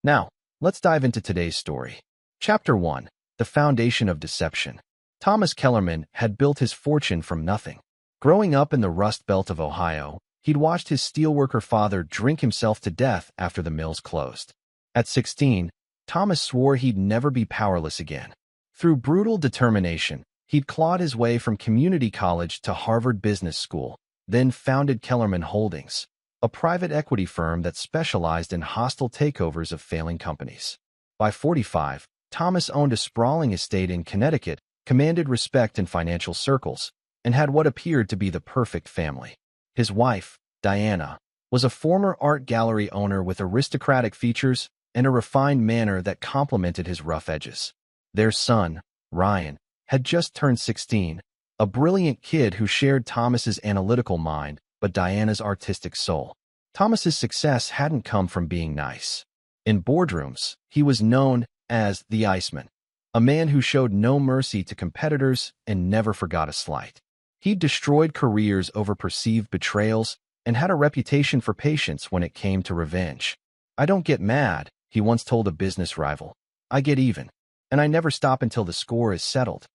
Now, let's dive into today's story. Chapter 1. The Foundation of Deception. Thomas Kellerman had built his fortune from nothing. Growing up in the Rust Belt of Ohio, he'd watched his steelworker father drink himself to death after the mills closed. At 16, Thomas swore he'd never be powerless again. Through brutal determination, he'd clawed his way from community college to Harvard Business School, then founded Kellerman Holdings, a private equity firm that specialized in hostile takeovers of failing companies. By 45, Thomas owned a sprawling estate in Connecticut, commanded respect in financial circles, and had what appeared to be the perfect family. His wife, Diana, was a former art gallery owner with aristocratic features and a refined manner that complemented his rough edges. Their son, Ryan, had just turned 16, a brilliant kid who shared Thomas's analytical mind but Diana's artistic soul. Thomas's success hadn't come from being nice. In boardrooms, he was known as the Iceman, a man who showed no mercy to competitors and never forgot a slight. He'd destroyed careers over perceived betrayals and had a reputation for patience when it came to revenge. "I don't get mad," he once told a business rival. "I get even, and I never stop until the score is settled."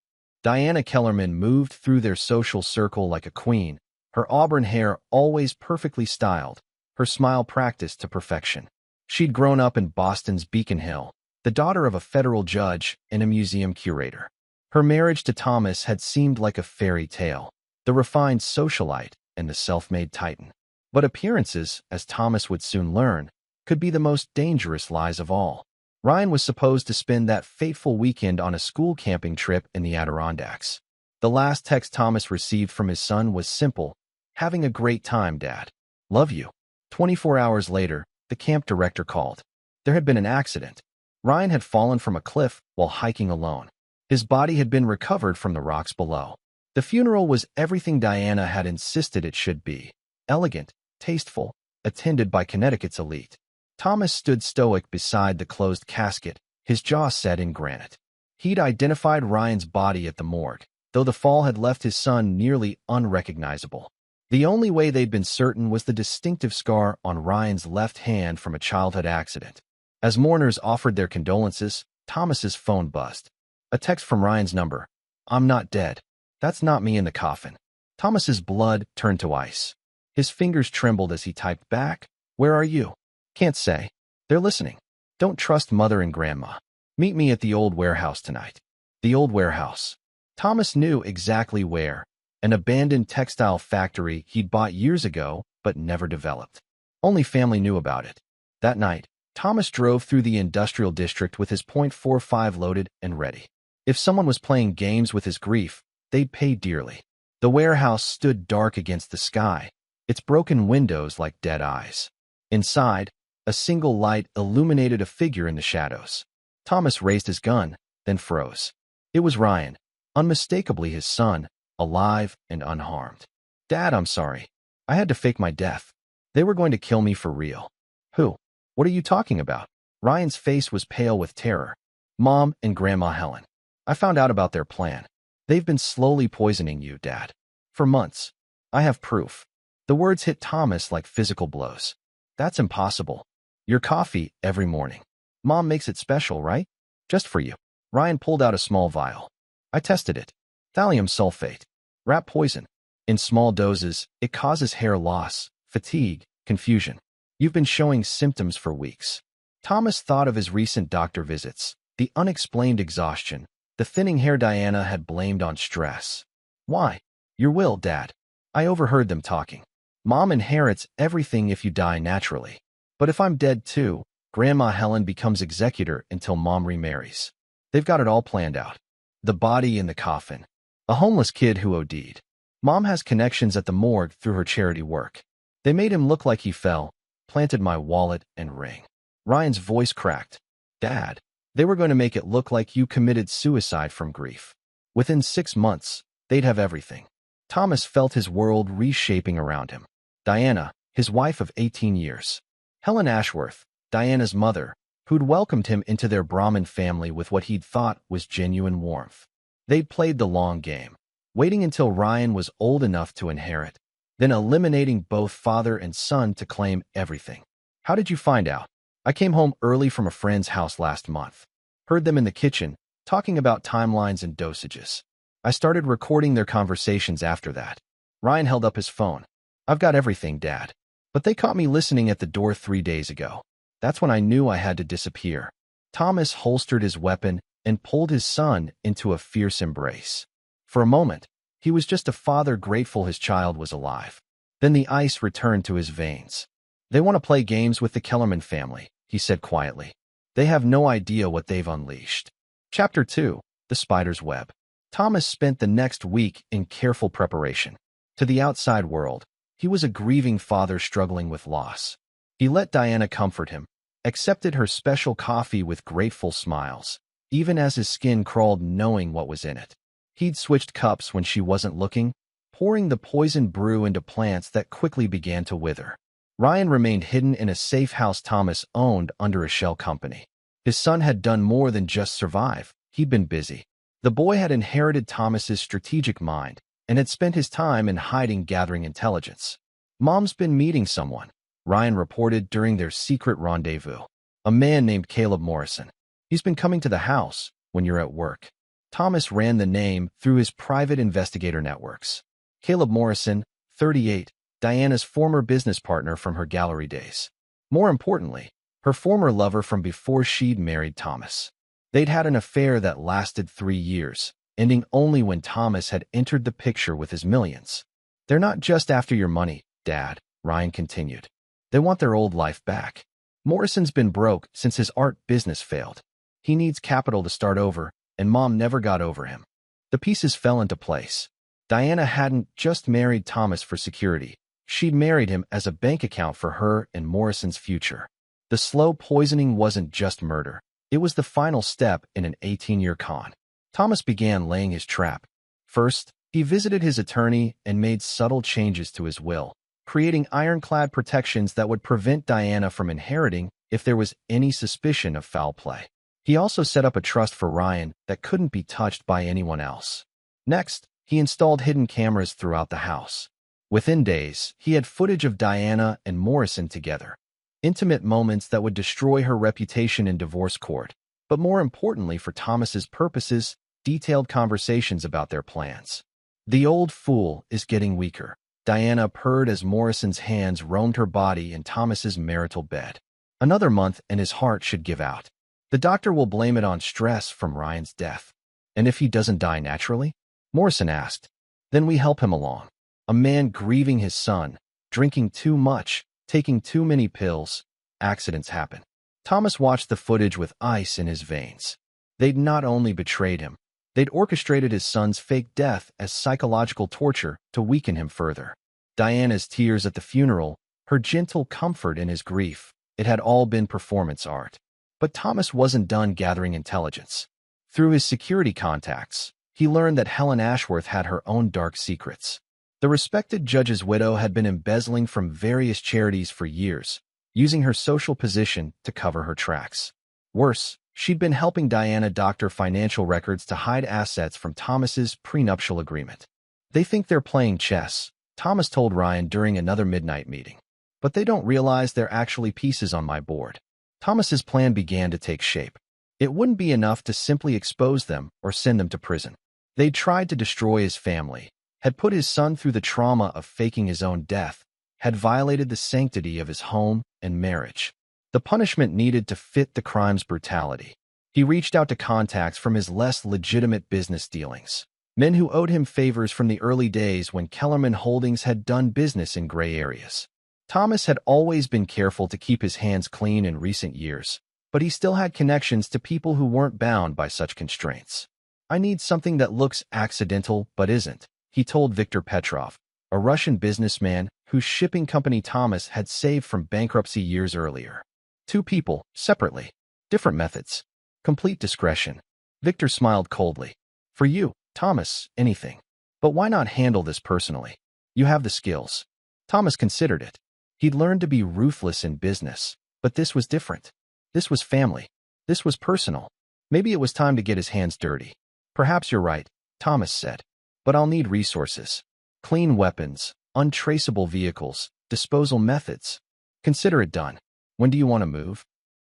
Diana Kellerman moved through their social circle like a queen, her auburn hair always perfectly styled, her smile practiced to perfection. She'd grown up in Boston's Beacon Hill, the daughter of a federal judge and a museum curator. Her marriage to Thomas had seemed like a fairy tale, the refined socialite and the self-made titan. But appearances, as Thomas would soon learn, could be the most dangerous lies of all. Ryan was supposed to spend that fateful weekend on a school camping trip in the Adirondacks. The last text Thomas received from his son was simple: "Having a great time, Dad. Love you." 24 hours later, the camp director called. There had been an accident. Ryan had fallen from a cliff while hiking alone. His body had been recovered from the rocks below. The funeral was everything Diana had insisted it should be: elegant, tasteful, attended by Connecticut's elite. Thomas stood stoic beside the closed casket, his jaw set in granite. He'd identified Ryan's body at the morgue, though the fall had left his son nearly unrecognizable. The only way they'd been certain was the distinctive scar on Ryan's left hand from a childhood accident. As mourners offered their condolences, Thomas's phone buzzed. A text from Ryan's number. "I'm not dead. That's not me in the coffin." Thomas's blood turned to ice. His fingers trembled as he typed back, "Where are you?" "Can't say. They're listening. Don't trust Mother and Grandma. Meet me at the old warehouse tonight." The old warehouse. Thomas knew exactly where: an abandoned textile factory he'd bought years ago but never developed. Only family knew about it. That night, Thomas drove through the industrial district with his .45 loaded and ready. If someone was playing games with his grief, they'd pay dearly. The warehouse stood dark against the sky, its broken windows like dead eyes. Inside, a single light illuminated a figure in the shadows. Thomas raised his gun, then froze. It was Ryan, unmistakably his son, alive and unharmed. "Dad, I'm sorry. I had to fake my death. They were going to kill me for real." "Who? What are you talking about?" Ryan's face was pale with terror. "Mom and Grandma Helen. I found out about their plan. They've been slowly poisoning you, Dad. For months. I have proof." The words hit Thomas like physical blows. "That's impossible. Your coffee every morning. Mom makes it special, right? Just for you." Ryan pulled out a small vial. "I tested it. Thallium sulfate. Rat poison. In small doses, it causes hair loss, fatigue, confusion. You've been showing symptoms for weeks." Thomas thought of his recent doctor visits, the unexplained exhaustion, the thinning hair Diana had blamed on stress. "Why?" "Your will, Dad. I overheard them talking. Mom inherits everything if you die naturally. But if I'm dead too, Grandma Helen becomes executor until Mom remarries. They've got it all planned out. The body in the coffin. A homeless kid who OD'd. Mom has connections at the morgue through her charity work. They made him look like he fell, planted my wallet and ring." Ryan's voice cracked. "Dad, they were going to make it look like you committed suicide from grief. Within 6 months, they'd have everything." Thomas felt his world reshaping around him. Diana, his wife of 18 years. Helen Ashworth, Diana's mother, who'd welcomed him into their Brahmin family with what he'd thought was genuine warmth. They'd played the long game, waiting until Ryan was old enough to inherit, then eliminating both father and son to claim everything. "How did you find out?" I came home early from a friend's house last month. Heard them in the kitchen, talking about timelines and dosages. I started recording their conversations after that. Ryan held up his phone. I've got everything, Dad. But they caught me listening at the door 3 days ago. That's when I knew I had to disappear. Thomas holstered his weapon and pulled his son into a fierce embrace. For a moment, he was just a father grateful his child was alive. Then the ice returned to his veins. They want to play games with the Kellerman family, he said quietly. They have no idea what they've unleashed. Chapter 2. The Spider's Web. Thomas spent the next week in careful preparation. To the outside world, he was a grieving father struggling with loss. He let Diana comfort him, accepted her special coffee with grateful smiles, even as his skin crawled knowing what was in it. He'd switched cups when she wasn't looking, pouring the poisoned brew into plants that quickly began to wither. Ryan remained hidden in a safe house Thomas owned under a shell company. His son had done more than just survive. He'd been busy. The boy had inherited Thomas's strategic mind and had spent his time in hiding gathering intelligence. Mom's been meeting someone, Ryan reported during their secret rendezvous. A man named Caleb Morrison. He's been coming to the house when you're at work. Thomas ran the name through his private investigator networks. Caleb Morrison, 38, Diana's former business partner from her gallery days. More importantly, her former lover from before she'd married Thomas. They'd had an affair that lasted 3 years, ending only when Thomas had entered the picture with his millions. They're not just after your money, Dad, Ryan continued. They want their old life back. Morrison's been broke since his art business failed. He needs capital to start over, and Mom never got over him. The pieces fell into place. Diana hadn't just married Thomas for security. She'd married him as a bank account for her and Morrison's future. The slow poisoning wasn't just murder. It was the final step in an 18-year con. Thomas began laying his trap. First, he visited his attorney and made subtle changes to his will, creating ironclad protections that would prevent Diana from inheriting if there was any suspicion of foul play. He also set up a trust for Ryan that couldn't be touched by anyone else. Next, he installed hidden cameras throughout the house. Within days, he had footage of Diana and Morrison together. Intimate moments that would destroy her reputation in divorce court, but more importantly for Thomas's purposes, detailed conversations about their plans. The old fool is getting weaker, Diana purred as Morrison's hands roamed her body in Thomas's marital bed. Another month and his heart should give out. The doctor will blame it on stress from Ryan's death. And if he doesn't die naturally? Morrison asked. Then we help him along. A man grieving his son, drinking too much, taking too many pills. Accidents happen. Thomas watched the footage with ice in his veins. They'd not only betrayed him, they'd orchestrated his son's fake death as psychological torture to weaken him further. Diana's tears at the funeral, her gentle comfort in his grief, it had all been performance art. But Thomas wasn't done gathering intelligence. Through his security contacts, he learned that Helen Ashworth had her own dark secrets. The respected judge's widow had been embezzling from various charities for years, using her social position to cover her tracks. Worse, she'd been helping Diana doctor financial records to hide assets from Thomas's prenuptial agreement. They think they're playing chess, Thomas told Ryan during another midnight meeting. But they don't realize they're actually pieces on my board. Thomas's plan began to take shape. It wouldn't be enough to simply expose them or send them to prison. They'd tried to destroy his family, had put his son through the trauma of faking his own death, had violated the sanctity of his home and marriage. The punishment needed to fit the crime's brutality. He reached out to contacts from his less legitimate business dealings, men who owed him favors from the early days when Kellerman Holdings had done business in gray areas. Thomas had always been careful to keep his hands clean in recent years, but he still had connections to people who weren't bound by such constraints. I need something that looks accidental but isn't, he told Viktor Petrov, a Russian businessman whose shipping company Thomas had saved from bankruptcy years earlier. 2 people, separately. Different methods. Complete discretion. Viktor smiled coldly. For you, Thomas, anything. But why not handle this personally? You have the skills. Thomas considered it. He'd learned to be ruthless in business, but this was different. This was family. This was personal. Maybe it was time to get his hands dirty. Perhaps you're right, Thomas said. But I'll need resources. Clean weapons, untraceable vehicles, disposal methods. Consider it done. When do you want to move?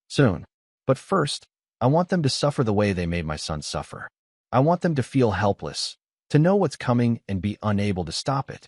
Soon. But first, I want them to suffer the way they made my son suffer. I want them to feel helpless, to know what's coming and be unable to stop it.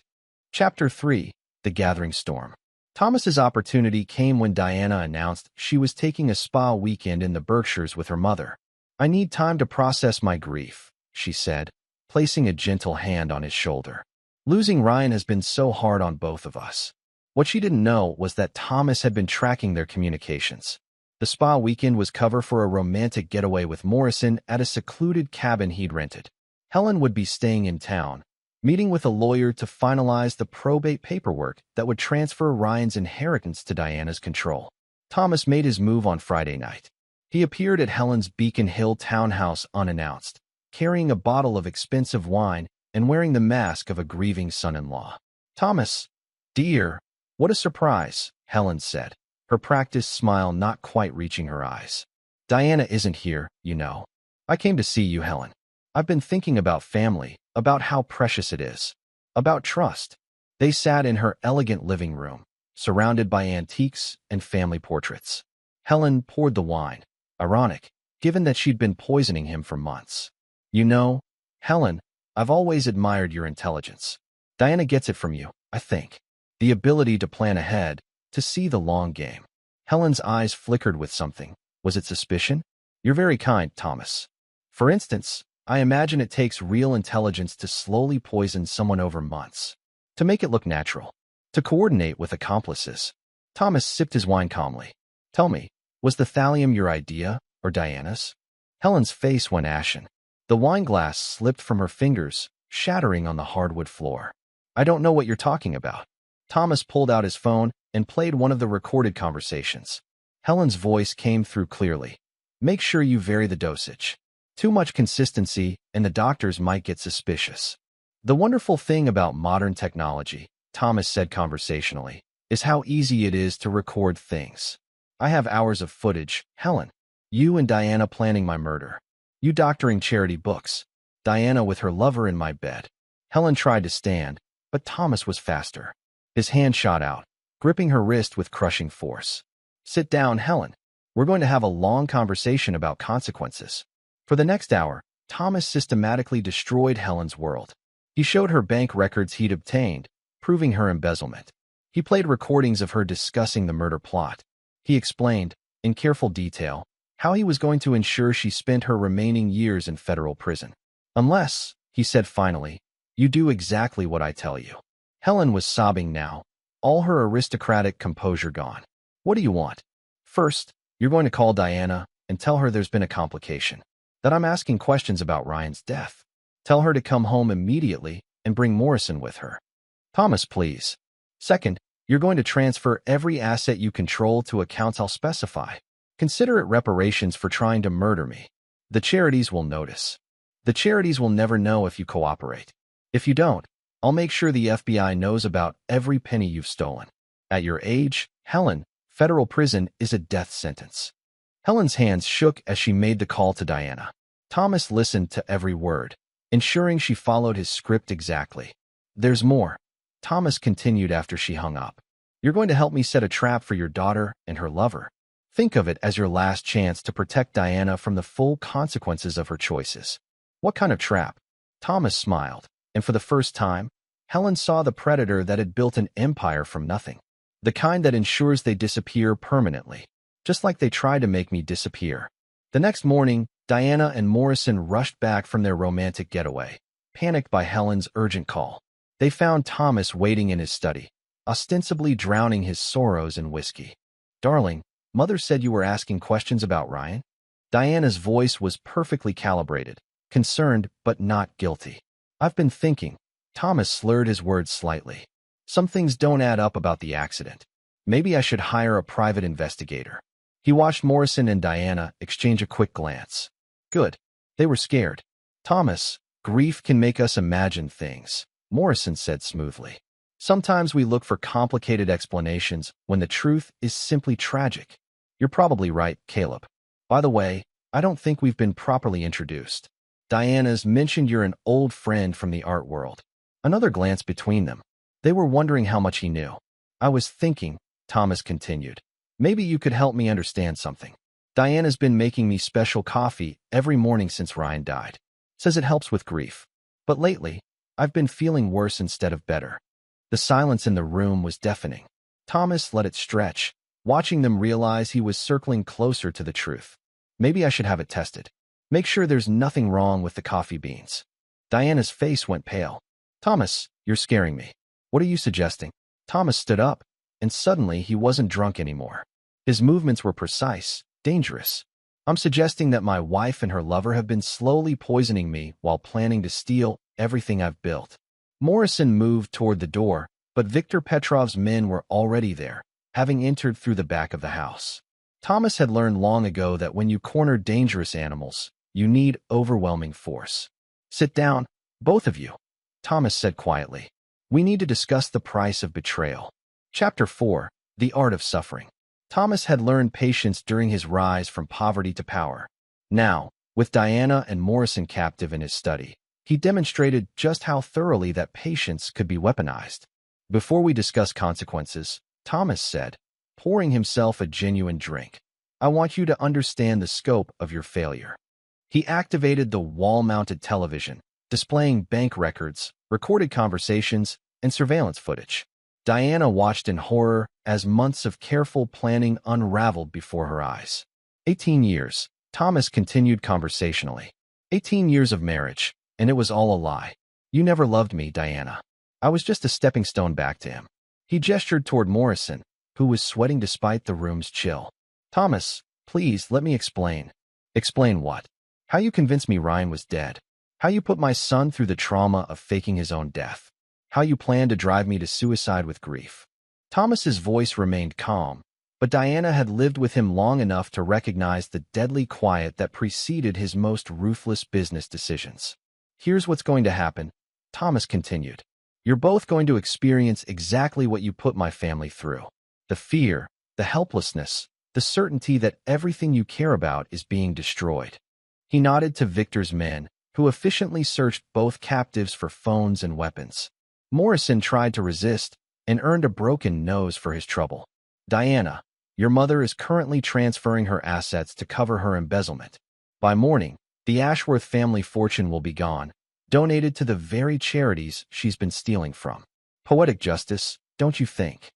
Chapter 3. The Gathering Storm. Thomas's opportunity came when Diana announced she was taking a spa weekend in the Berkshires with her mother. I need time to process my grief, she said, placing a gentle hand on his shoulder. Losing Ryan has been so hard on both of us. What she didn't know was that Thomas had been tracking their communications. The spa weekend was cover for a romantic getaway with Morrison at a secluded cabin he'd rented. Helen would be staying in town, meeting with a lawyer to finalize the probate paperwork that would transfer Ryan's inheritance to Diana's control. Thomas made his move on Friday night. He appeared at Helen's Beacon Hill townhouse unannounced, carrying a bottle of expensive wine and wearing the mask of a grieving son-in-law. "Thomas, dear, what a surprise," Helen said, her practiced smile not quite reaching her eyes. "Diana isn't here, you know. I came to see you, Helen. I've been thinking about family, about how precious it is, about trust." They sat in her elegant living room, surrounded by antiques and family portraits. Helen poured the wine, ironic, given that she'd been poisoning him for months. "You know, Helen, I've always admired your intelligence. Diana gets it from you, I think. The ability to plan ahead, to see the long game." Helen's eyes flickered with something. Was it suspicion? "You're very kind, Thomas. For instance, I imagine it takes real intelligence to slowly poison someone over months, to make it look natural, to coordinate with accomplices." Thomas sipped his wine calmly. "Tell me, was the thallium your idea, or Diana's?" Helen's face went ashen. The wine glass slipped from her fingers, shattering on the hardwood floor. "I don't know what you're talking about." Thomas pulled out his phone and played one of the recorded conversations. Helen's voice came through clearly. "Make sure you vary the dosage. Too much consistency, and the doctors might get suspicious." "The wonderful thing about modern technology," Thomas said conversationally, "is how easy it is to record things. I have hours of footage, Helen. You and Diana planning my murder. You doctoring charity books. Diana with her lover in my bed." Helen tried to stand, but Thomas was faster. His hand shot out, gripping her wrist with crushing force. "Sit down, Helen. We're going to have a long conversation about consequences." For the next hour, Thomas systematically destroyed Helen's world. He showed her bank records he'd obtained, proving her embezzlement. He played recordings of her discussing the murder plot. He explained, in careful detail, how he was going to ensure she spent her remaining years in federal prison. "Unless," he said finally, "you do exactly what I tell you." Helen was sobbing now, all her aristocratic composure gone. "What do you want?" "First, you're going to call Diana and tell her there's been a complication, that I'm asking questions about Ryan's death. Tell her to come home immediately and bring Morrison with her." "Thomas, please." "Second, you're going to transfer every asset you control to accounts I'll specify. Consider it reparations for trying to murder me. The charities will notice. The charities will never know if you cooperate. If you don't, I'll make sure the FBI knows about every penny you've stolen. At your age, Helen, federal prison is a death sentence." Helen's hands shook as she made the call to Diana. Thomas listened to every word, ensuring she followed his script exactly. "There's more," Thomas continued after she hung up. "You're going to help me set a trap for your daughter and her lover. Think of it as your last chance to protect Diana from the full consequences of her choices." "What kind of trap?" Thomas smiled, and for the first time, Helen saw the predator that had built an empire from nothing. The kind that ensures they disappear permanently, just like they tried to make me disappear. The next morning, Diana and Morrison rushed back from their romantic getaway, panicked by Helen's urgent call. They found Thomas waiting in his study, ostensibly drowning his sorrows in whiskey. "Darling, Mother said you were asking questions about Ryan?" Diana's voice was perfectly calibrated, concerned but not guilty. "I've been thinking." Thomas slurred his words slightly. "Some things don't add up about the accident. Maybe I should hire a private investigator." He watched Morrison and Diana exchange a quick glance. Good. They were scared. "Thomas, grief can make us imagine things," Morrison said smoothly. "Sometimes we look for complicated explanations when the truth is simply tragic." "You're probably right, Caleb. By the way, I don't think we've been properly introduced. Diana's mentioned you're an old friend from the art world." Another glance between them. They were wondering how much he knew. "I was thinking," Thomas continued, "maybe you could help me understand something. Diana's been making me special coffee every morning since Ryan died. Says it helps with grief. But lately, I've been feeling worse instead of better. The silence in the room was deafening. Thomas let it stretch, watching them realize he was circling closer to the truth. Maybe I should have it tested. Make sure there's nothing wrong with the coffee beans. Diana's face went pale. Thomas, you're scaring me. What are you suggesting? Thomas stood up, and suddenly he wasn't drunk anymore. His movements were precise, dangerous. I'm suggesting that my wife and her lover have been slowly poisoning me while planning to steal everything I've built. Morrison moved toward the door, but Viktor Petrov's men were already there, having entered through the back of the house. Thomas had learned long ago that when you corner dangerous animals, you need overwhelming force. Sit down, both of you, Thomas said quietly. We need to discuss the price of betrayal. Chapter 4, The Art of Suffering. Thomas had learned patience during his rise from poverty to power. Now, with Diana and Morrison captive in his study, he demonstrated just how thoroughly that patience could be weaponized. Before we discuss consequences, Thomas said, pouring himself a genuine drink, I want you to understand the scope of your failure. He activated the wall-mounted television, displaying bank records, recorded conversations, and surveillance footage. Diana watched in horror as months of careful planning unraveled before her eyes. 18 years, Thomas continued conversationally. 18 years of marriage, and it was all a lie. You never loved me, Diana. I was just a stepping stone back to him. He gestured toward Morrison, who was sweating despite the room's chill. Thomas, please let me explain. Explain what? How you convinced me Ryan was dead. How you put my son through the trauma of faking his own death. How you planned to drive me to suicide with grief. Thomas's voice remained calm, but Diana had lived with him long enough to recognize the deadly quiet that preceded his most ruthless business decisions. Here's what's going to happen, Thomas continued. You're both going to experience exactly what you put my family through. The fear, the helplessness, the certainty that everything you care about is being destroyed. He nodded to Viktor's men, who efficiently searched both captives for phones and weapons. Morrison tried to resist and earned a broken nose for his trouble. Diana, your mother is currently transferring her assets to cover her embezzlement. By morning, the Ashworth family fortune will be gone, donated to the very charities she's been stealing from. Poetic justice, don't you think?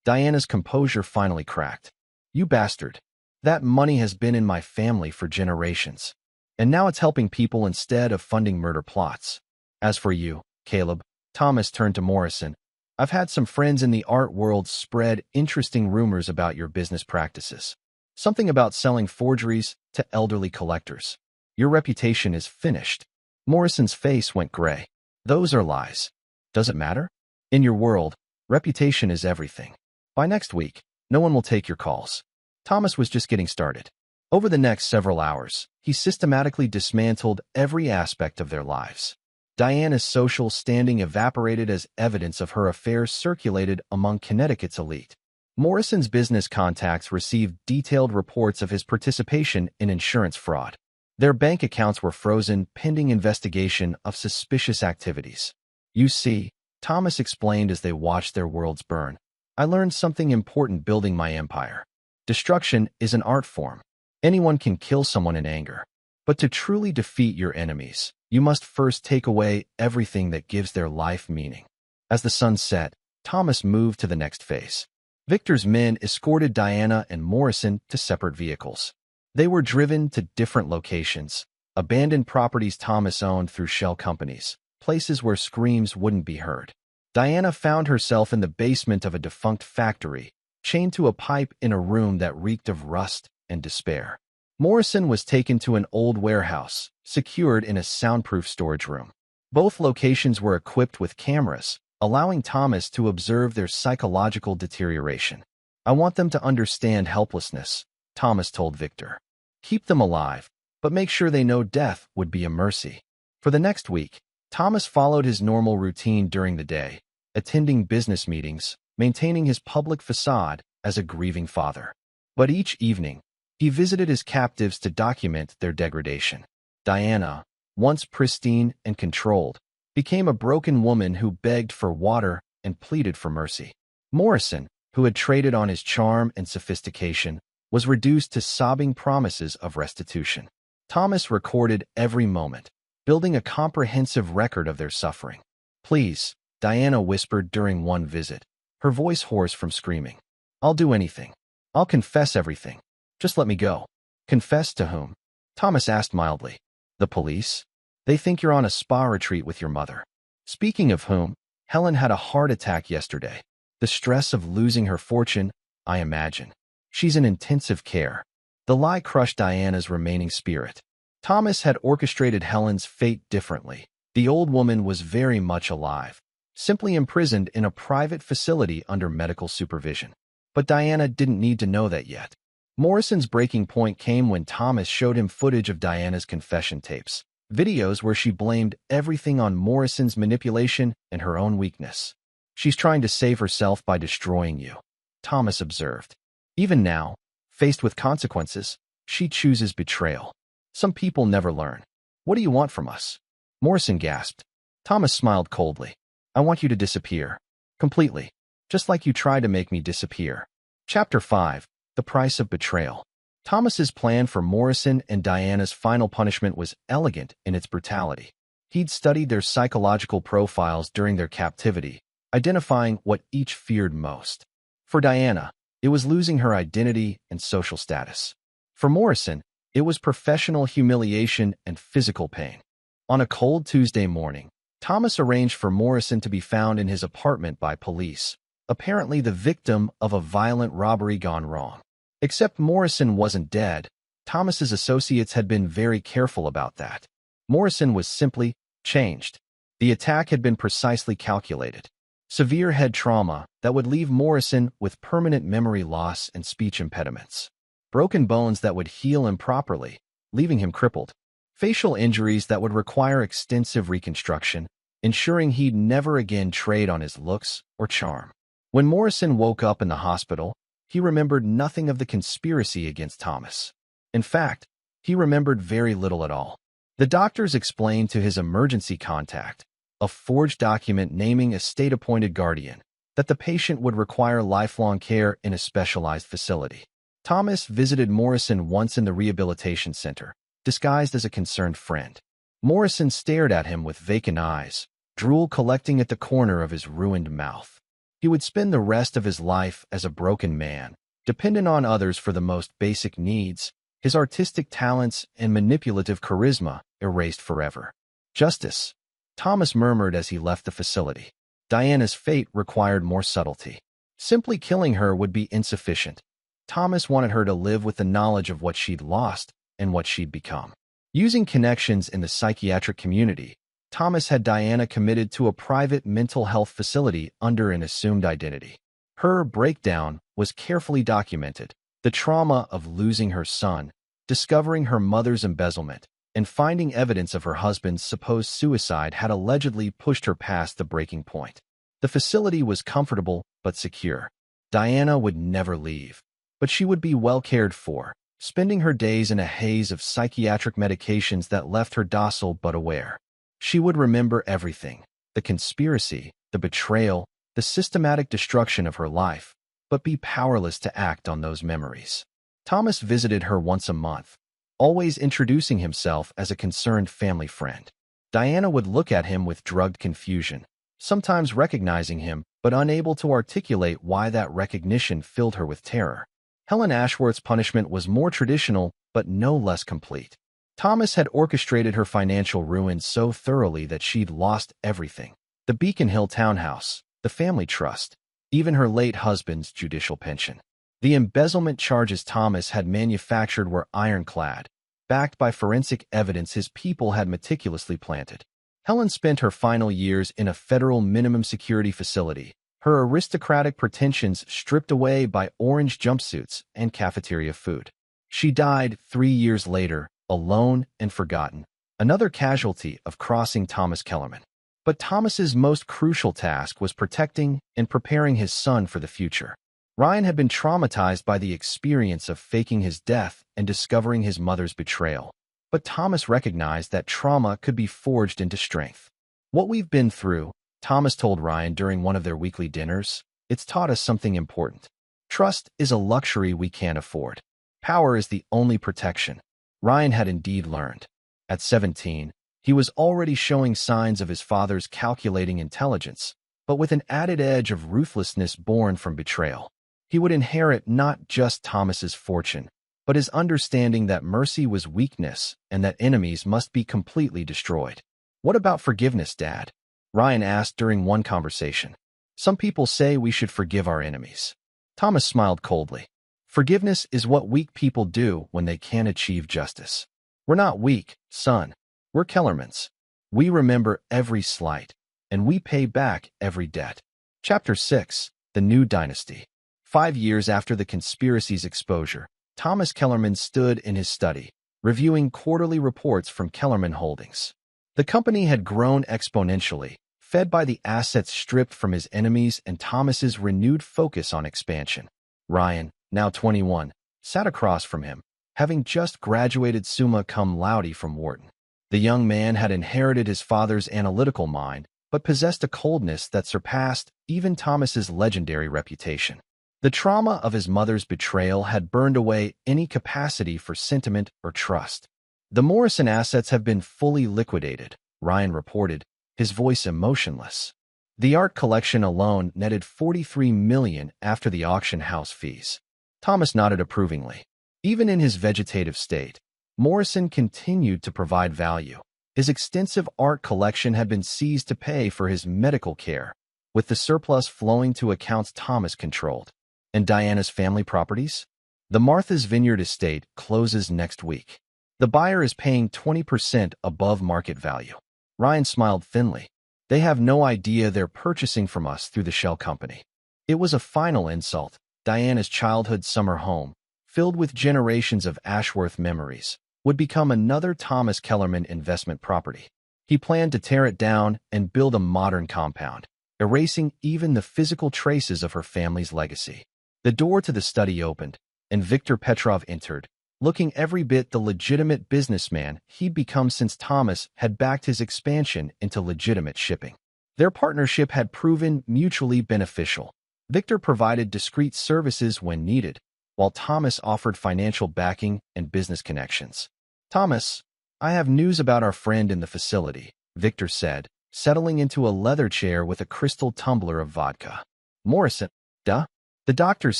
Diana's composure finally cracked. You bastard. That money has been in my family for generations. And now it's helping people instead of funding murder plots. As for you, Caleb, Thomas turned to Morrison. I've had some friends in the art world spread interesting rumors about your business practices. Something about selling forgeries to elderly collectors. Your reputation is finished. Morrison's face went gray. Those are lies. Does it matter? In your world, reputation is everything. By next week, no one will take your calls. Thomas was just getting started. Over the next several hours, he systematically dismantled every aspect of their lives. Diana's social standing evaporated as evidence of her affairs circulated among Connecticut's elite. Morrison's business contacts received detailed reports of his participation in insurance fraud. Their bank accounts were frozen pending investigation of suspicious activities. You see, Thomas explained as they watched their worlds burn, I learned something important building my empire. Destruction is an art form. Anyone can kill someone in anger. But to truly defeat your enemies, you must first take away everything that gives their life meaning. As the sun set, Thomas moved to the next phase. Viktor's men escorted Diana and Morrison to separate vehicles. They were driven to different locations, abandoned properties Thomas owned through shell companies, places where screams wouldn't be heard. Diana found herself in the basement of a defunct factory, chained to a pipe in a room that reeked of rust and despair. Morrison was taken to an old warehouse, secured in a soundproof storage room. Both locations were equipped with cameras, allowing Thomas to observe their psychological deterioration. I want them to understand helplessness, Thomas told Viktor. Keep them alive, but make sure they know death would be a mercy. For the next week, Thomas followed his normal routine during the day, attending business meetings, maintaining his public facade as a grieving father. But each evening, he visited his captives to document their degradation. Diana, once pristine and controlled, became a broken woman who begged for water and pleaded for mercy. Morrison, who had traded on his charm and sophistication, was reduced to sobbing promises of restitution. Thomas recorded every moment, building a comprehensive record of their suffering. "Please," Diana whispered during one visit, her voice hoarse from screaming. "I'll do anything. I'll confess everything. Just let me go." "Confess to whom?" Thomas asked mildly. "The police? They think you're on a spa retreat with your mother." "Speaking of whom, Helen had a heart attack yesterday. The stress of losing her fortune, I imagine. She's in intensive care." The lie crushed Diana's remaining spirit. Thomas had orchestrated Helen's fate differently. The old woman was very much alive, simply imprisoned in a private facility under medical supervision. But Diana didn't need to know that yet. Morrison's breaking point came when Thomas showed him footage of Diana's confession tapes, videos where she blamed everything on Morrison's manipulation and her own weakness. "She's trying to save herself by destroying you," Thomas observed. "Even now, faced with consequences, she chooses betrayal. Some people never learn." "What do you want from us?" Morrison gasped. Thomas smiled coldly. "I want you to disappear. Completely. Just like you tried to make me disappear." Chapter 5. The Price of Betrayal. Thomas's plan for Morrison and Diana's final punishment was elegant in its brutality. He'd studied their psychological profiles during their captivity, identifying what each feared most. For Diana, it was losing her identity and social status. For Morrison, it was professional humiliation and physical pain. On a cold Tuesday morning, Thomas arranged for Morrison to be found in his apartment by police, apparently the victim of a violent robbery gone wrong. Except Morrison wasn't dead. Thomas's associates had been very careful about that. Morrison was simply changed. The attack had been precisely calculated. Severe head trauma that would leave Morrison with permanent memory loss and speech impediments. Broken bones that would heal improperly, leaving him crippled. Facial injuries that would require extensive reconstruction, ensuring he'd never again trade on his looks or charm. When Morrison woke up in the hospital, he remembered nothing of the conspiracy against Thomas. In fact, he remembered very little at all. The doctors explained to his emergency contact, a forged document naming a state-appointed guardian, that the patient would require lifelong care in a specialized facility. Thomas visited Morrison once in the rehabilitation center, disguised as a concerned friend. Morrison stared at him with vacant eyes, drool collecting at the corner of his ruined mouth. He would spend the rest of his life as a broken man, dependent on others for the most basic needs, his artistic talents and manipulative charisma erased forever. "Justice," Thomas murmured as he left the facility. Diana's fate required more subtlety. Simply killing her would be insufficient. Thomas wanted her to live with the knowledge of what she'd lost and what she'd become. Using connections in the psychiatric community, Thomas had Diana committed to a private mental health facility under an assumed identity. Her breakdown was carefully documented. The trauma of losing her son, discovering her mother's embezzlement, and finding evidence of her husband's supposed suicide had allegedly pushed her past the breaking point. The facility was comfortable but secure. Diana would never leave, but she would be well cared for, spending her days in a haze of psychiatric medications that left her docile but aware. She would remember everything, the conspiracy, the betrayal, the systematic destruction of her life, but be powerless to act on those memories. Thomas visited her once a month, always introducing himself as a concerned family friend. Diana would look at him with drugged confusion, sometimes recognizing him, but unable to articulate why that recognition filled her with terror. Helen Ashworth's punishment was more traditional, but no less complete. Thomas had orchestrated her financial ruin so thoroughly that she'd lost everything. The Beacon Hill townhouse, the family trust, even her late husband's judicial pension. The embezzlement charges Thomas had manufactured were ironclad, backed by forensic evidence his people had meticulously planted. Helen spent her final years in a federal minimum security facility, her aristocratic pretensions stripped away by orange jumpsuits and cafeteria food. She died 3 years later, alone and forgotten, another casualty of crossing Thomas Kellerman. But Thomas's most crucial task was protecting and preparing his son for the future. Ryan had been traumatized by the experience of faking his death and discovering his mother's betrayal. But Thomas recognized that trauma could be forged into strength. "What we've been through," Thomas told Ryan during one of their weekly dinners, "it's taught us something important. Trust is a luxury we can't afford. Power is the only protection. Ryan had indeed learned. At 17, he was already showing signs of his father's calculating intelligence, but with an added edge of ruthlessness born from betrayal. He would inherit not just Thomas's fortune, but his understanding that mercy was weakness and that enemies must be completely destroyed. "What about forgiveness, Dad?" Ryan asked during one conversation. "Some people say we should forgive our enemies." Thomas smiled coldly. "Forgiveness is what weak people do when they can't achieve justice." "We're not weak, son. We're Kellermans. We remember every slight, and we pay back every debt." Chapter 6. The New Dynasty. 5 years after the conspiracy's exposure, Thomas Kellerman stood in his study, reviewing quarterly reports from Kellerman Holdings. The company had grown exponentially, fed by the assets stripped from his enemies and Thomas's renewed focus on expansion. Ryan, now 21, sat across from him, having just graduated summa cum laude from Wharton. The young man had inherited his father's analytical mind, but possessed a coldness that surpassed even Thomas's legendary reputation. The trauma of his mother's betrayal had burned away any capacity for sentiment or trust. "The Morrison assets have been fully liquidated," Ryan reported, his voice emotionless. "The art collection alone netted $43 million after the auction house fees." Thomas nodded approvingly. Even in his vegetative state, Morrison continued to provide value. His extensive art collection had been seized to pay for his medical care, with the surplus flowing to accounts Thomas controlled. And Diana's family properties? The Martha's Vineyard estate closes next week. The buyer is paying 20% above market value. Ryan smiled thinly. "They have no idea they're purchasing from us through the shell company." It was a final insult. Diana's childhood summer home, filled with generations of Ashworth memories, would become another Thomas Kellerman investment property. He planned to tear it down and build a modern compound, erasing even the physical traces of her family's legacy. The door to the study opened, and Viktor Petrov entered, looking every bit the legitimate businessman he'd become since Thomas had backed his expansion into legitimate shipping. Their partnership had proven mutually beneficial. Viktor provided discreet services when needed, while Thomas offered financial backing and business connections. "Thomas, I have news about our friend in the facility," Viktor said, settling into a leather chair with a crystal tumbler of vodka. "Morrison, duh? The doctors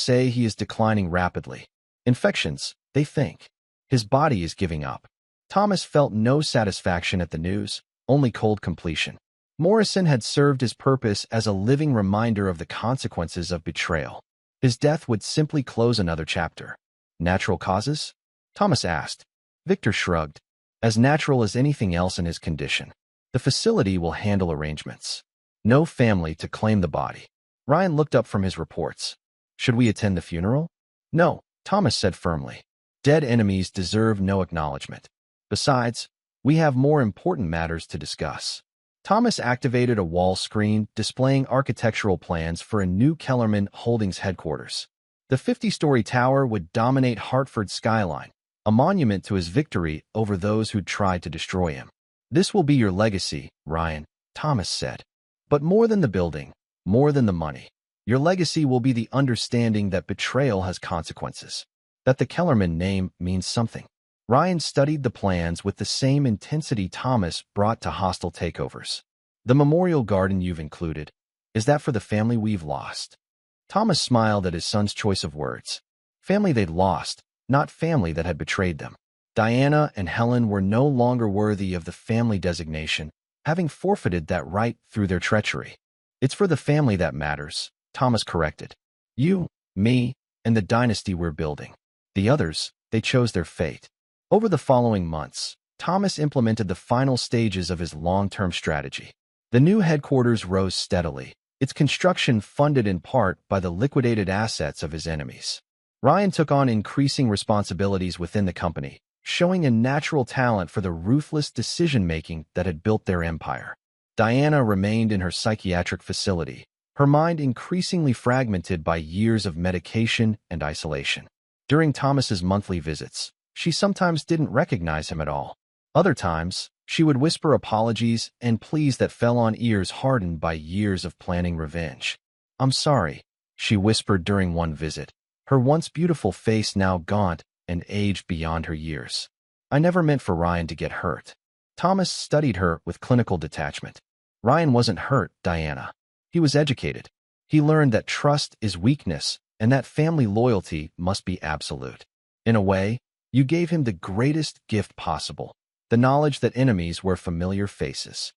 say he is declining rapidly. Infections, they think. His body is giving up." Thomas felt no satisfaction at the news, only cold completion. Morrison had served his purpose as a living reminder of the consequences of betrayal. His death would simply close another chapter. "Natural causes?" Thomas asked. Viktor shrugged. "As natural as anything else in his condition. The facility will handle arrangements. No family to claim the body." Ryan looked up from his reports. "Should we attend the funeral?" "No," Thomas said firmly. "Dead enemies deserve no acknowledgement. Besides, we have more important matters to discuss." Thomas activated a wall screen displaying architectural plans for a new Kellerman Holdings headquarters. The 50-story tower would dominate Hartford's skyline, a monument to his victory over those who'd tried to destroy him. "This will be your legacy, Ryan," Thomas said. "But more than the building, more than the money. Your legacy will be the understanding that betrayal has consequences, that the Kellerman name means something." Ryan studied the plans with the same intensity Thomas brought to hostile takeovers. "The memorial garden you've included, is that for the family we've lost?" Thomas smiled at his son's choice of words. Family they'd lost, not family that had betrayed them. Diana and Helen were no longer worthy of the family designation, having forfeited that right through their treachery. "It's for the family that matters," Thomas corrected. "You, me, and the dynasty we're building. The others, they chose their fate." Over the following months, Thomas implemented the final stages of his long-term strategy. The new headquarters rose steadily, its construction funded in part by the liquidated assets of his enemies. Ryan took on increasing responsibilities within the company, showing a natural talent for the ruthless decision-making that had built their empire. Diana remained in her psychiatric facility, her mind increasingly fragmented by years of medication and isolation. During Thomas's monthly visits, she sometimes didn't recognize him at all. Other times, she would whisper apologies and pleas that fell on ears hardened by years of planning revenge. "I'm sorry," she whispered during one visit, her once beautiful face now gaunt and aged beyond her years. I never meant for Ryan to get hurt. Thomas studied her with clinical detachment. Ryan wasn't hurt, Diana. He was educated. He learned that trust is weakness and that family loyalty must be absolute. In a way, you gave him the greatest gift possible, the knowledge that enemies were familiar faces.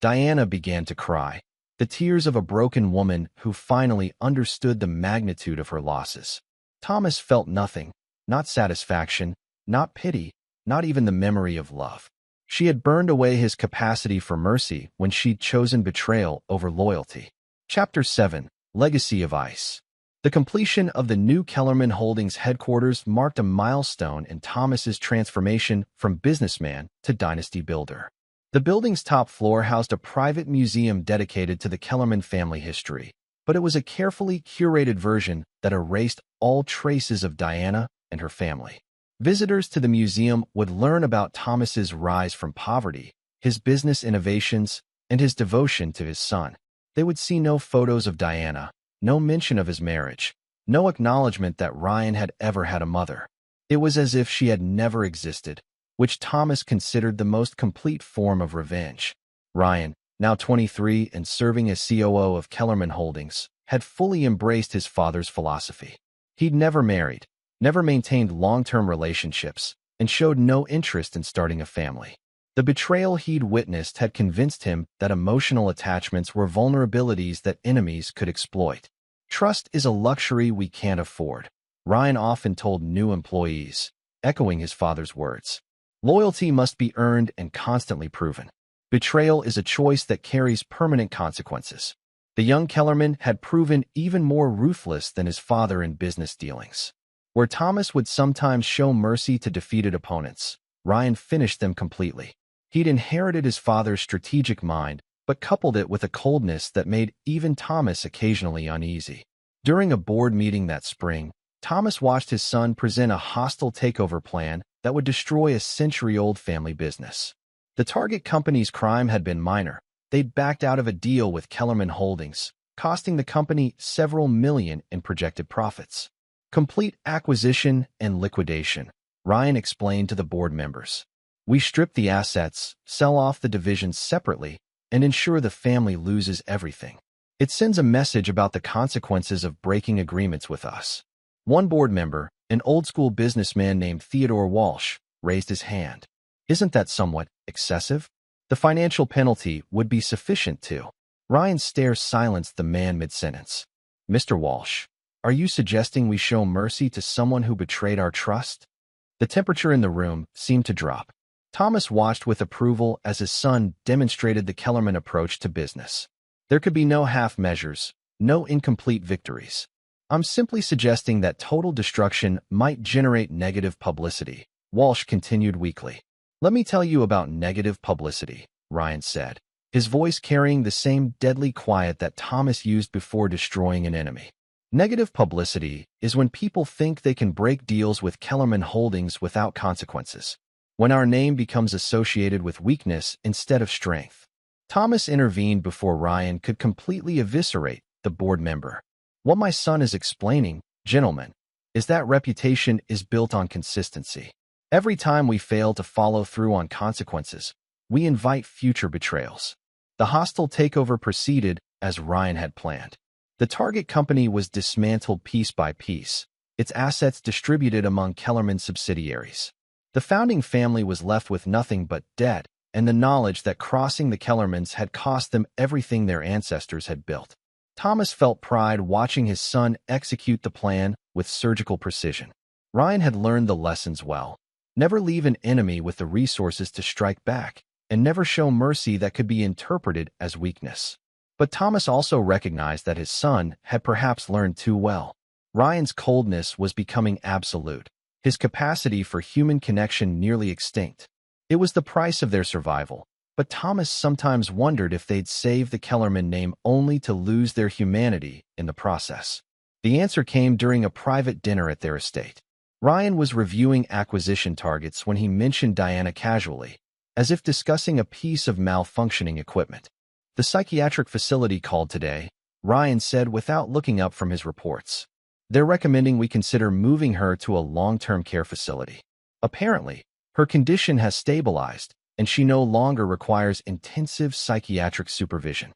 Diana began to cry, the tears of a broken woman who finally understood the magnitude of her losses. Thomas felt nothing, not satisfaction, not pity, not even the memory of love. She had burned away his capacity for mercy when she'd chosen betrayal over loyalty. Chapter 7. Legacy of Ice. The completion of the new Kellerman Holdings headquarters marked a milestone in Thomas's transformation from businessman to dynasty builder. The building's top floor housed a private museum dedicated to the Kellerman family history, but it was a carefully curated version that erased all traces of Diana and her family. Visitors to the museum would learn about Thomas's rise from poverty, his business innovations, and his devotion to his son. They would see no photos of Diana, no mention of his marriage, no acknowledgement that Ryan had ever had a mother. It was as if she had never existed, which Thomas considered the most complete form of revenge. Ryan, now 23 and serving as COO of Kellerman Holdings, had fully embraced his father's philosophy. He'd never married, never maintained long-term relationships, and showed no interest in starting a family. The betrayal he'd witnessed had convinced him that emotional attachments were vulnerabilities that enemies could exploit. Trust is a luxury we can't afford, Ryan often told new employees, echoing his father's words. Loyalty must be earned and constantly proven. Betrayal is a choice that carries permanent consequences. The young Kellerman had proven even more ruthless than his father in business dealings. Where Thomas would sometimes show mercy to defeated opponents, Ryan finished them completely. He'd inherited his father's strategic mind, but coupled it with a coldness that made even Thomas occasionally uneasy. During a board meeting that spring, Thomas watched his son present a hostile takeover plan that would destroy a century-old family business. The target company's crime had been minor. They'd backed out of a deal with Kellerman Holdings, costing the company several million in projected profits. Complete acquisition and liquidation, Ryan explained to the board members. We strip the assets, sell off the divisions separately, and ensure the family loses everything. It sends a message about the consequences of breaking agreements with us. One board member, an old-school businessman named Theodore Walsh, raised his hand. Isn't that somewhat excessive? The financial penalty would be sufficient too. Ryan's stare silenced the man mid-sentence. Mr. Walsh, are you suggesting we show mercy to someone who betrayed our trust? The temperature in the room seemed to drop. Thomas watched with approval as his son demonstrated the Kellerman approach to business. There could be no half measures, no incomplete victories. I'm simply suggesting that total destruction might generate negative publicity, Walsh continued weakly. Let me tell you about negative publicity, Ryan said, his voice carrying the same deadly quiet that Thomas used before destroying an enemy. Negative publicity is when people think they can break deals with Kellerman Holdings without consequences, when our name becomes associated with weakness instead of strength. Thomas intervened before Ryan could completely eviscerate the board member. What my son is explaining, gentlemen, is that reputation is built on consistency. Every time we fail to follow through on consequences, we invite future betrayals. The hostile takeover proceeded as Ryan had planned. The target company was dismantled piece by piece, its assets distributed among Kellerman subsidiaries. The founding family was left with nothing but debt and the knowledge that crossing the Kellermans had cost them everything their ancestors had built. Thomas felt pride watching his son execute the plan with surgical precision. Ryan had learned the lessons well. Never leave an enemy with the resources to strike back, and never show mercy that could be interpreted as weakness. But Thomas also recognized that his son had perhaps learned too well. Ryan's coldness was becoming absolute, his capacity for human connection nearly extinct. It was the price of their survival, but Thomas sometimes wondered if they'd save the Kellerman name only to lose their humanity in the process. The answer came during a private dinner at their estate. Ryan was reviewing acquisition targets when he mentioned Diana casually, as if discussing a piece of malfunctioning equipment. The psychiatric facility called today, Ryan said without looking up from his reports. They're recommending we consider moving her to a long-term care facility. Apparently, her condition has stabilized, and she no longer requires intensive psychiatric supervision.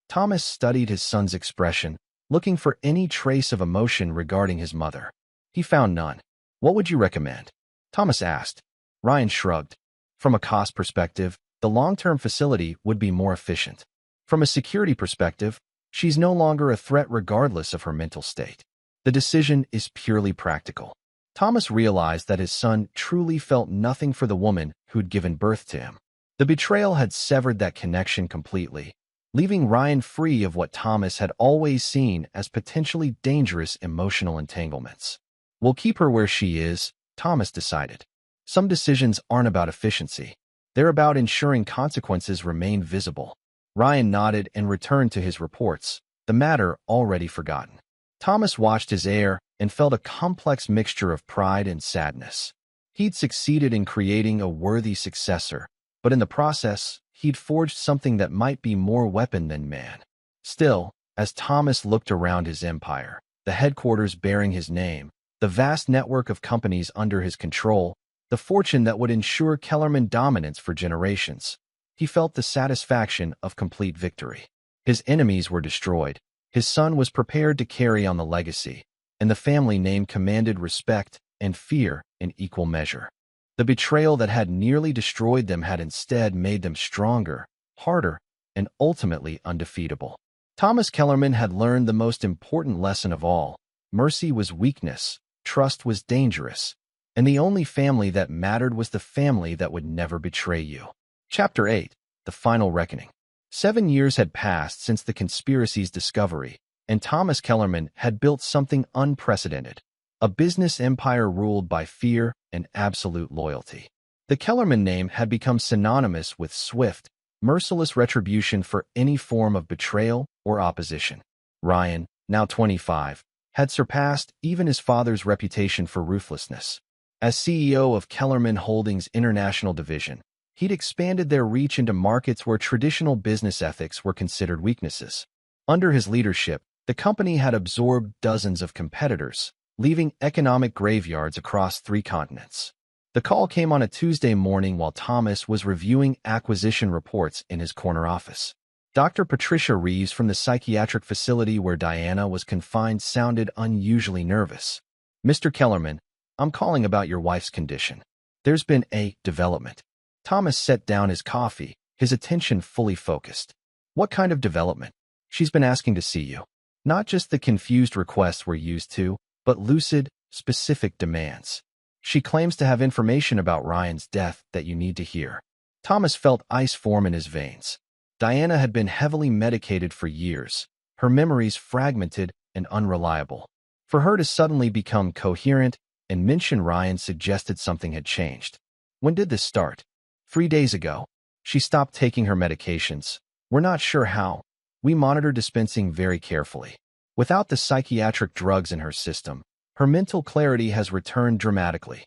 Thomas studied his son's expression, looking for any trace of emotion regarding his mother. He found none. What would you recommend? Thomas asked. Ryan shrugged. From a cost perspective, the long-term facility would be more efficient. From a security perspective, she's no longer a threat regardless of her mental state. The decision is purely practical. Thomas realized that his son truly felt nothing for the woman who'd given birth to him. The betrayal had severed that connection completely, leaving Ryan free of what Thomas had always seen as potentially dangerous emotional entanglements. We'll keep her where she is, Thomas decided. Some decisions aren't about efficiency. They're about ensuring consequences remain visible. Ryan nodded and returned to his reports, the matter already forgotten. Thomas watched his heir and felt a complex mixture of pride and sadness. He'd succeeded in creating a worthy successor, but in the process, he'd forged something that might be more weapon than man. Still, as Thomas looked around his empire, the headquarters bearing his name, the vast network of companies under his control, the fortune that would ensure Kellerman dominance for generations, he felt the satisfaction of complete victory. His enemies were destroyed. His son was prepared to carry on the legacy, and the family name commanded respect and fear in equal measure. The betrayal that had nearly destroyed them had instead made them stronger, harder, and ultimately undefeatable. Thomas Kellerman had learned the most important lesson of all. Mercy was weakness, trust was dangerous, and the only family that mattered was the family that would never betray you. Chapter 8. The Final Reckoning. 7 years had passed since the conspiracy's discovery, and Thomas Kellerman had built something unprecedented, a business empire ruled by fear and absolute loyalty. The Kellerman name had become synonymous with swift, merciless retribution for any form of betrayal or opposition. Ryan, now 25, had surpassed even his father's reputation for ruthlessness. As CEO of Kellerman Holdings International Division, he'd expanded their reach into markets where traditional business ethics were considered weaknesses. Under his leadership, the company had absorbed dozens of competitors, leaving economic graveyards across 3 continents. The call came on a Tuesday morning while Thomas was reviewing acquisition reports in his corner office. Dr. Patricia Reeves from the psychiatric facility where Diana was confined sounded unusually nervous. Mr. Kellerman, I'm calling about your wife's condition. There's been a development. Thomas set down his coffee, his attention fully focused. What kind of development? She's been asking to see you. Not just the confused requests we're used to, but lucid, specific demands. She claims to have information about Ryan's death that you need to hear. Thomas felt ice form in his veins. Diana had been heavily medicated for years, her memories fragmented and unreliable. For her to suddenly become coherent and mention Ryan suggested something had changed. When did this start? 3 days ago. She stopped taking her medications. We're not sure how. We monitor dispensing very carefully. Without the psychiatric drugs in her system, her mental clarity has returned dramatically.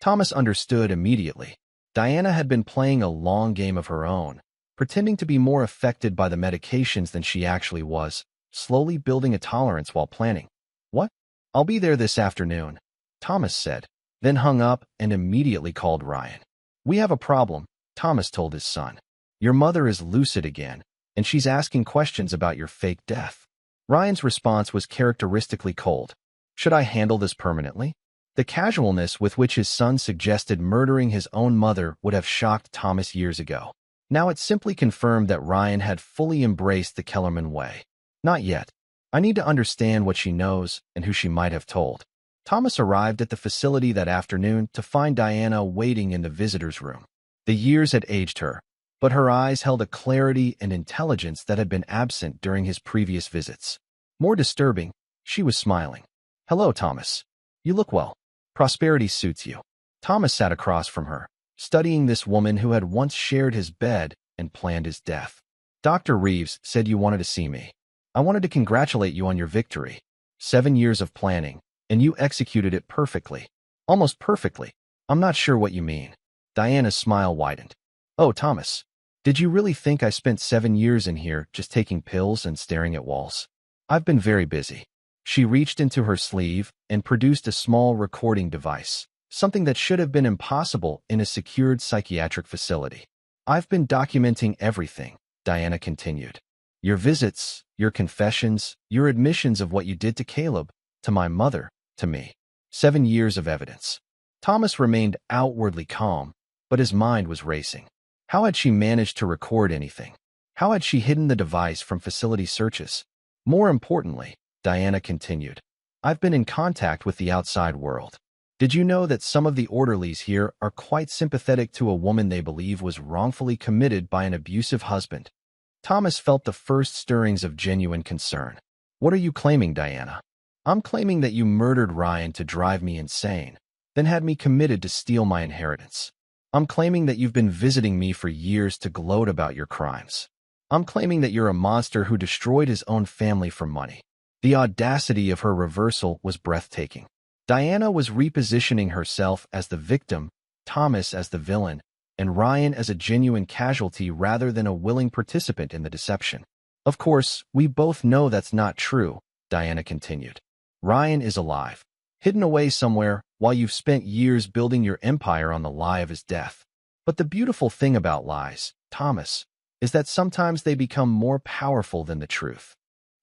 Thomas understood immediately. Diana had been playing a long game of her own, pretending to be more affected by the medications than she actually was, slowly building a tolerance while planning. What? I'll be there this afternoon, Thomas said, then hung up and immediately called Ryan. We have a problem, Thomas told his son. Your mother is lucid again, and she's asking questions about your fake death. Ryan's response was characteristically cold. Should I handle this permanently? The casualness with which his son suggested murdering his own mother would have shocked Thomas years ago. Now it simply confirmed that Ryan had fully embraced the Kellerman way. Not yet. I need to understand what she knows and who she might have told. Thomas arrived at the facility that afternoon to find Diana waiting in the visitor's room. The years had aged her, but her eyes held a clarity and intelligence that had been absent during his previous visits. More disturbing, she was smiling. Hello, Thomas. You look well. Prosperity suits you. Thomas sat across from her, studying this woman who had once shared his bed and planned his death. Dr. Reeves said you wanted to see me. I wanted to congratulate you on your victory. 7 years of planning, and you executed it perfectly. Almost perfectly. I'm not sure what you mean. Diana's smile widened. Oh, Thomas. Did you really think I spent 7 years in here just taking pills and staring at walls? I've been very busy. She reached into her sleeve and produced a small recording device, something that should have been impossible in a secured psychiatric facility. I've been documenting everything, Diana continued. Your visits, your confessions, your admissions of what you did to Caleb, to my mother, to me. 7 years of evidence. Thomas remained outwardly calm, but his mind was racing. How had she managed to record anything? How had she hidden the device from facility searches? More importantly, Diana continued, I've been in contact with the outside world. Did you know that some of the orderlies here are quite sympathetic to a woman they believe was wrongfully committed by an abusive husband? Thomas felt the first stirrings of genuine concern. What are you claiming, Diana? I'm claiming that you murdered Ryan to drive me insane, then had me committed to steal my inheritance. I'm claiming that you've been visiting me for years to gloat about your crimes. I'm claiming that you're a monster who destroyed his own family for money. The audacity of her reversal was breathtaking. Diana was repositioning herself as the victim, Thomas as the villain, and Ryan as a genuine casualty rather than a willing participant in the deception. Of course, we both know that's not true, Diana continued. Ryan is alive, hidden away somewhere while you've spent years building your empire on the lie of his death. But the beautiful thing about lies, Thomas, is that sometimes they become more powerful than the truth.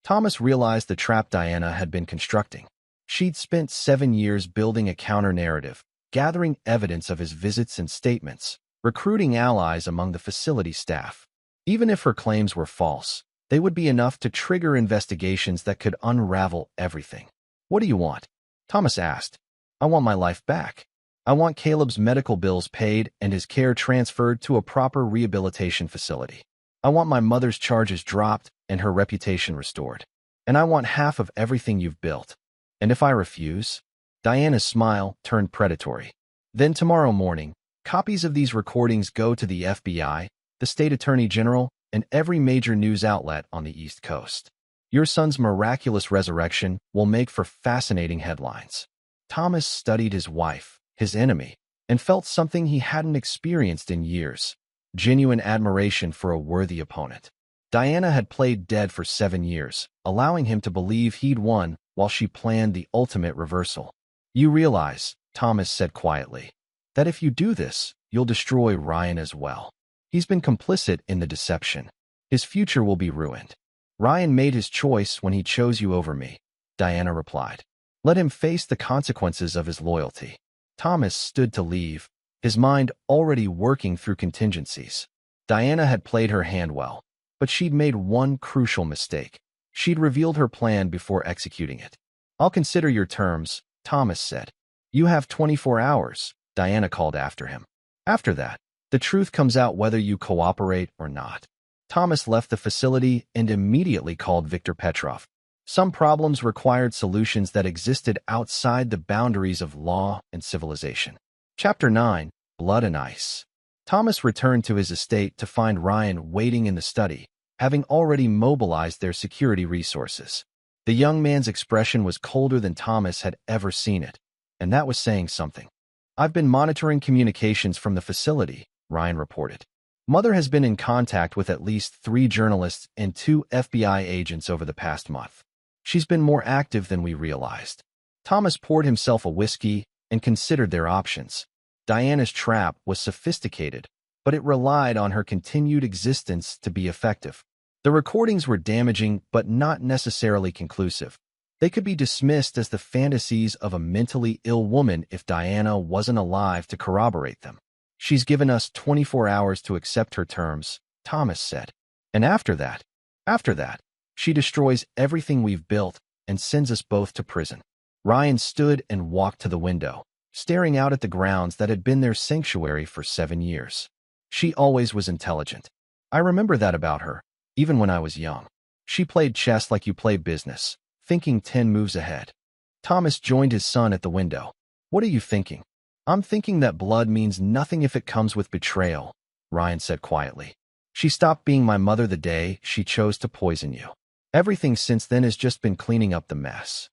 Thomas realized the trap Diana had been constructing. She'd spent 7 years building a counter-narrative, gathering evidence of his visits and statements, recruiting allies among the facility staff. Even if her claims were false, they would be enough to trigger investigations that could unravel everything. What do you want? Thomas asked. I want my life back. I want Caleb's medical bills paid and his care transferred to a proper rehabilitation facility. I want my mother's charges dropped and her reputation restored. And I want half of everything you've built. And if I refuse? Diana's smile turned predatory. Then tomorrow morning, copies of these recordings go to the FBI, the state attorney general, and every major news outlet on the East Coast. Your son's miraculous resurrection will make for fascinating headlines. Thomas studied his wife, his enemy, and felt something he hadn't experienced in years. Genuine admiration for a worthy opponent. Diana had played dead for 7 years, allowing him to believe he'd won while she planned the ultimate reversal. You realize, Thomas said quietly, that if you do this, you'll destroy Ryan as well. He's been complicit in the deception. His future will be ruined. Ryan made his choice when he chose you over me, Diana replied. Let him face the consequences of his loyalty. Thomas stood to leave, his mind already working through contingencies. Diana had played her hand well, but she'd made one crucial mistake. She'd revealed her plan before executing it. I'll consider your terms, Thomas said. You have 24 hours, Diana called after him. After that, the truth comes out whether you cooperate or not. Thomas left the facility and immediately called Victor Petrov. Some problems required solutions that existed outside the boundaries of law and civilization. Chapter 9, Blood and Ice. Thomas returned to his estate to find Ryan waiting in the study, having already mobilized their security resources. The young man's expression was colder than Thomas had ever seen it, and that was saying something. I've been monitoring communications from the facility, Ryan reported. Mother has been in contact with at least 3 journalists and 2 FBI agents over the past month. She's been more active than we realized. Thomas poured himself a whiskey and considered their options. Diana's trap was sophisticated, but it relied on her continued existence to be effective. The recordings were damaging but not necessarily conclusive. They could be dismissed as the fantasies of a mentally ill woman if Diana wasn't alive to corroborate them. She's given us 24 hours to accept her terms, Thomas said. And after that, she destroys everything we've built and sends us both to prison. Ryan stood and walked to the window, staring out at the grounds that had been their sanctuary for 7 years. She always was intelligent. I remember that about her, even when I was young. She played chess like you play business, thinking 10 moves ahead. Thomas joined his son at the window. What are you thinking? I'm thinking that blood means nothing if it comes with betrayal, Ryan said quietly. She stopped being my mother the day she chose to poison you. Everything since then has just been cleaning up the mess.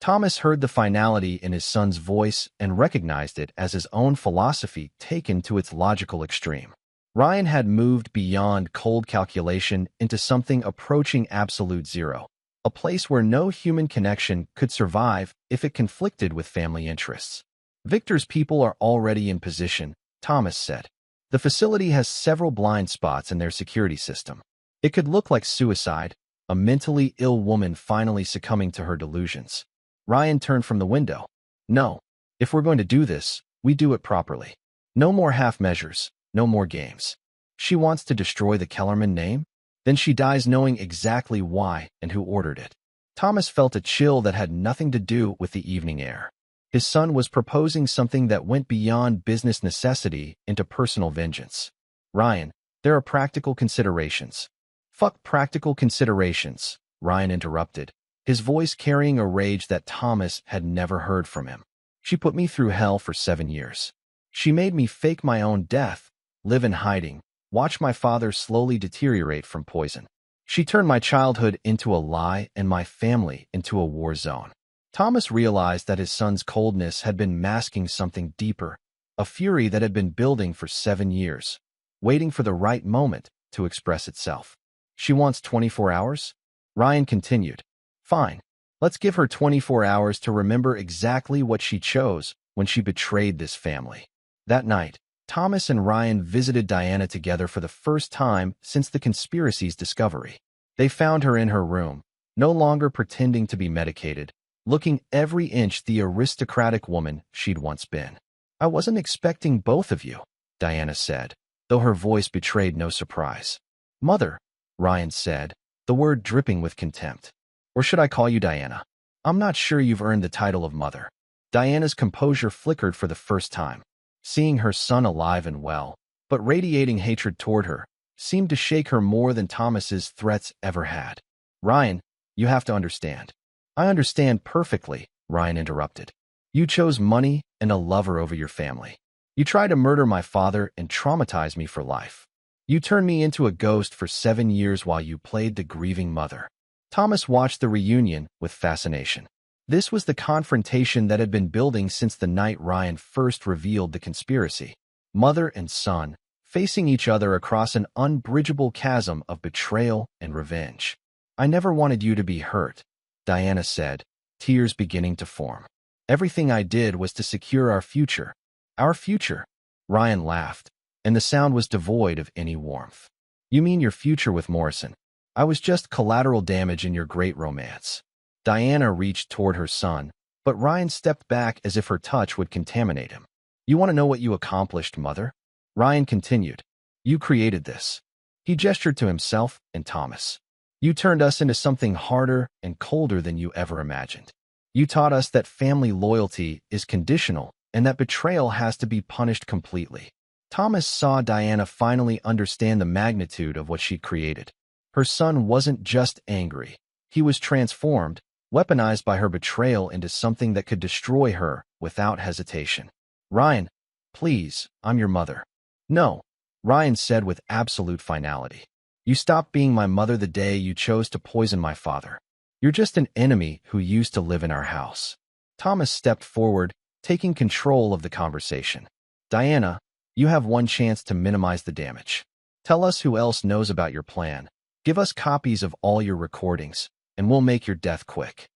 Thomas heard the finality in his son's voice and recognized it as his own philosophy taken to its logical extreme. Ryan had moved beyond cold calculation into something approaching absolute zero. a place where no human connection could survive if it conflicted with family interests. Victor's people are already in position, Thomas said. The facility has several blind spots in their security system. It could look like suicide, a mentally ill woman finally succumbing to her delusions. Ryan turned from the window. No. If we're going to do this, we do it properly. No more half measures, no more games. She wants to destroy the Kellerman name? Then she dies knowing exactly why and who ordered it. Thomas felt a chill that had nothing to do with the evening air. His son was proposing something that went beyond business necessity into personal vengeance. Ryan, there are practical considerations. Fuck practical considerations, Ryan interrupted, his voice carrying a rage that Thomas had never heard from him. She put me through hell for 7 years. She made me fake my own death, live in hiding, watch my father slowly deteriorate from poison. She turned my childhood into a lie and my family into a war zone. Thomas realized that his son's coldness had been masking something deeper, a fury that had been building for 7 years, waiting for the right moment to express itself. She wants 24 hours? Ryan continued. Fine. Let's give her 24 hours to remember exactly what she chose when she betrayed this family. That night, Thomas and Ryan visited Diana together for the first time since the conspiracy's discovery. They found her in her room, no longer pretending to be medicated, looking every inch the aristocratic woman she'd once been. I wasn't expecting both of you, Diana said, though her voice betrayed no surprise. Mother, Ryan said, the word dripping with contempt. Or should I call you Diana? I'm not sure you've earned the title of mother. Diana's composure flickered for the first time. Seeing her son alive and well, but radiating hatred toward her, seemed to shake her more than Thomas's threats ever had. Ryan, you have to understand. I understand perfectly, Ryan interrupted. You chose money and a lover over your family. You tried to murder my father and traumatize me for life. You turned me into a ghost for 7 years while you played the grieving mother. Thomas watched the reunion with fascination. This was the confrontation that had been building since the night Ryan first revealed the conspiracy. Mother and son, facing each other across an unbridgeable chasm of betrayal and revenge. I never wanted you to be hurt, Diana said, tears beginning to form. Everything I did was to secure our future. Our future? Ryan laughed, and the sound was devoid of any warmth. You mean your future with Morrison? I was just collateral damage in your great romance. Diana reached toward her son, but Ryan stepped back as if her touch would contaminate him. You want to know what you accomplished, Mother? Ryan continued. You created this. He gestured to himself and Thomas. You turned us into something harder and colder than you ever imagined. You taught us that family loyalty is conditional and that betrayal has to be punished completely. Thomas saw Diana finally understand the magnitude of what she'd created. Her son wasn't just angry. He was transformed, weaponized by her betrayal into something that could destroy her without hesitation. Ryan, please, I'm your mother. No, Ryan said with absolute finality. You stopped being my mother the day you chose to poison my father. You're just an enemy who used to live in our house. Thomas stepped forward, taking control of the conversation. Diana, you have one chance to minimize the damage. Tell us who else knows about your plan. Give us copies of all your recordings, and we'll make your death quick.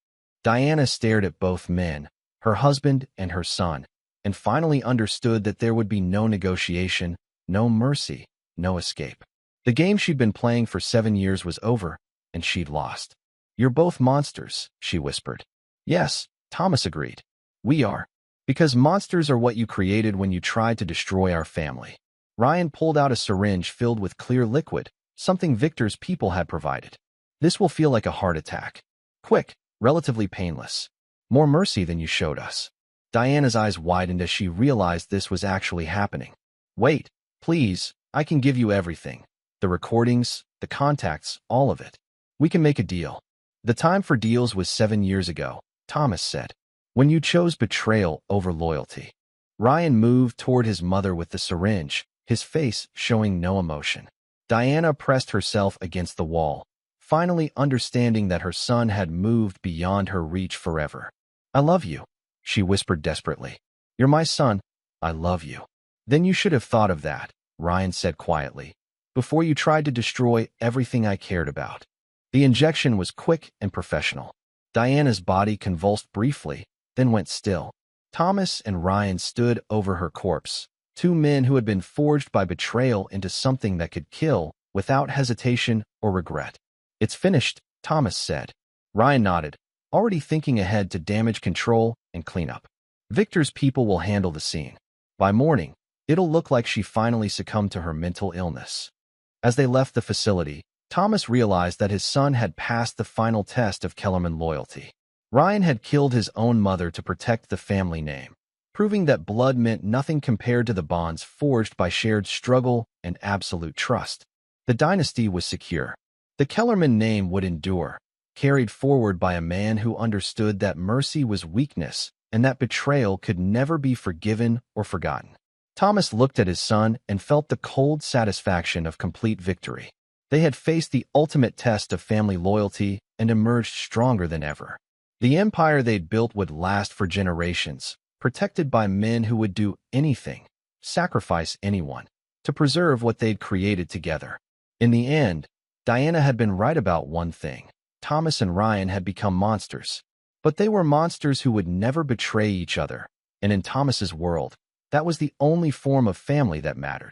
Diana stared at both men, her husband and her son, and finally understood that there would be no negotiation, no mercy, no escape. The game she'd been playing for 7 years was over, and she'd lost. You're both monsters, she whispered. Yes, Thomas agreed. We are. Because monsters are what you created when you tried to destroy our family. Ryan pulled out a syringe filled with clear liquid, something Victor's people had provided. This will feel like a heart attack. Quick, relatively painless. More mercy than you showed us. Diana's eyes widened as she realized this was actually happening. Wait, please, I can give you everything. The recordings, the contacts, all of it. We can make a deal. The time for deals was 7 years ago, Thomas said. When you chose betrayal over loyalty. Ryan moved toward his mother with the syringe, his face showing no emotion. Diana pressed herself against the wall, finally understanding that her son had moved beyond her reach forever. I love you, she whispered desperately. You're my son. I love you. Then you should have thought of that, Ryan said quietly, before you tried to destroy everything I cared about. The injection was quick and professional. Diana's body convulsed briefly, then went still. Thomas and Ryan stood over her corpse, two men who had been forged by betrayal into something that could kill without hesitation or regret. "It's finished," Thomas said. Ryan nodded, already thinking ahead to damage control and cleanup. "Victor's people will handle the scene. By morning, it'll look like she finally succumbed to her mental illness." As they left the facility, Thomas realized that his son had passed the final test of Kellerman loyalty. Ryan had killed his own mother to protect the family name, proving that blood meant nothing compared to the bonds forged by shared struggle and absolute trust. The dynasty was secure. The Kellerman name would endure, carried forward by a man who understood that mercy was weakness and that betrayal could never be forgiven or forgotten. Thomas looked at his son and felt the cold satisfaction of complete victory. They had faced the ultimate test of family loyalty and emerged stronger than ever. The empire they'd built would last for generations, protected by men who would do anything, sacrifice anyone, to preserve what they'd created together. In the end, Diana had been right about one thing. Thomas and Ryan had become monsters. But they were monsters who would never betray each other, and in Thomas's world, that was the only form of family that mattered.